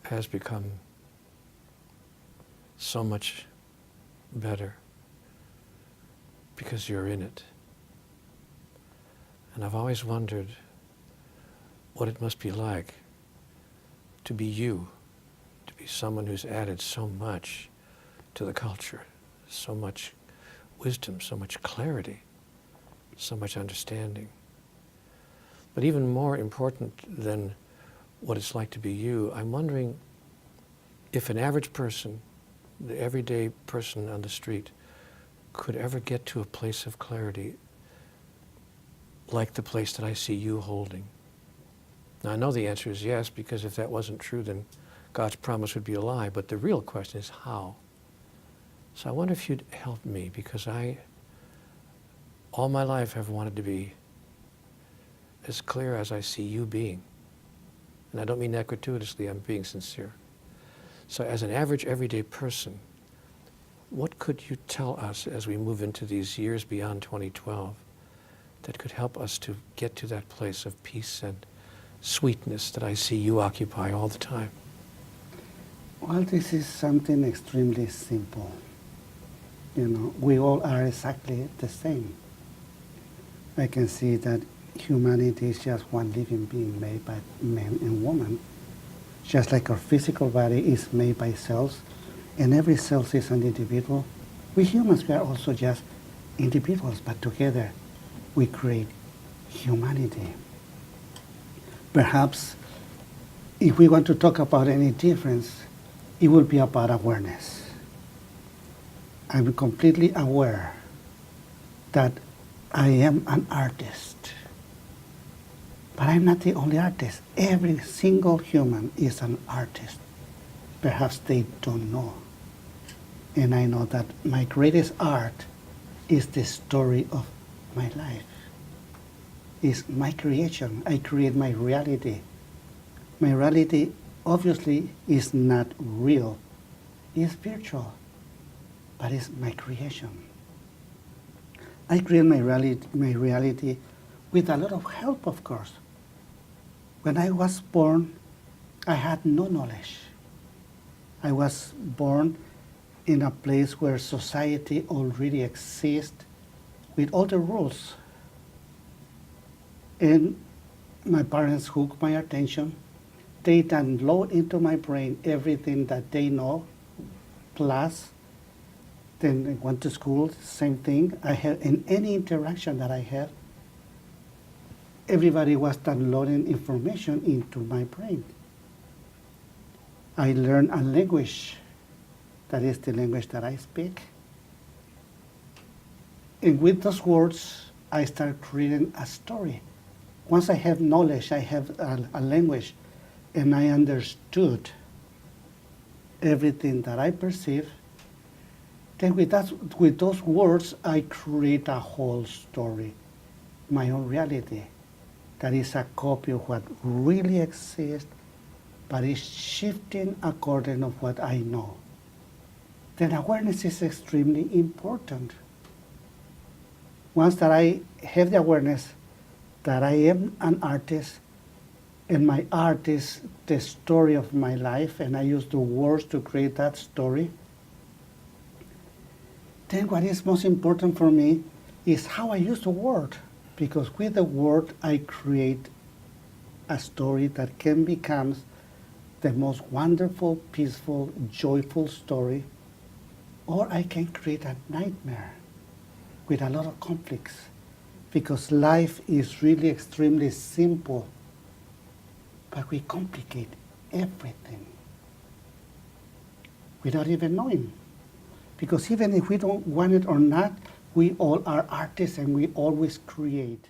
has become so much better because you're in it. And I've always wondered what it must be like to be you, to be someone who's added so much to the culture, so much wisdom, so much clarity, so much understanding. But even more important than what it's like to be you, I'm wondering if an average person, the everyday person on the street, could ever get to a place of clarity like the place that I see you holding. Now I know the answer is yes, because if that wasn't true, then God's promise would be a lie, but the real question is how? So I wonder if you'd help me, because I, all my life, have wanted to be as clear as I see you being. And I don't mean that gratuitously, I'm being sincere. So as an average, everyday person, what could you tell us as we move into these years beyond 2012 that could help us to get to that place of peace and sweetness that I see you occupy all the time? Well, this is something extremely simple. You know, we all are exactly the same. I can see that humanity is just one living being made by man and woman, just like our physical body is made by cells, and every cell is an individual. We humans, we are also just individuals, but together we create humanity. Perhaps if we want to talk about any difference, it will be about awareness. I'm completely aware that I am an artist. But I'm not the only artist. Every single human is an artist. Perhaps they don't know. And I know that my greatest art is the story of my life. It's my creation. I create my reality. My reality obviously is not real. It's virtual, but it's my creation. I create my reality with a lot of help, of course. When I was born, I had no knowledge. I was born in a place where society already exists with all the rules. And my parents hooked my attention. They download into my brain everything that they know, plus then I went to school, same thing. I had, in any interaction that I had, everybody was downloading information into my brain. I learned a language, that is the language that I speak. And with those words, I start creating a story. Once I have knowledge, I have a language, and I understood everything that I perceive, then with those words, I create a whole story, my own reality. That is a copy of what really exists, but is shifting according to what I know. Then awareness is extremely important. Once that I have the awareness that I am an artist, and my art is the story of my life, and I use the words to create that story, then what is most important for me is how I use the word. Because with the word, I create a story that can become the most wonderful, peaceful, joyful story, or I can create a nightmare with a lot of conflicts. Because life is really extremely simple, but we complicate everything without even knowing. Because even if we don't want it or not, we all are artists and we always create.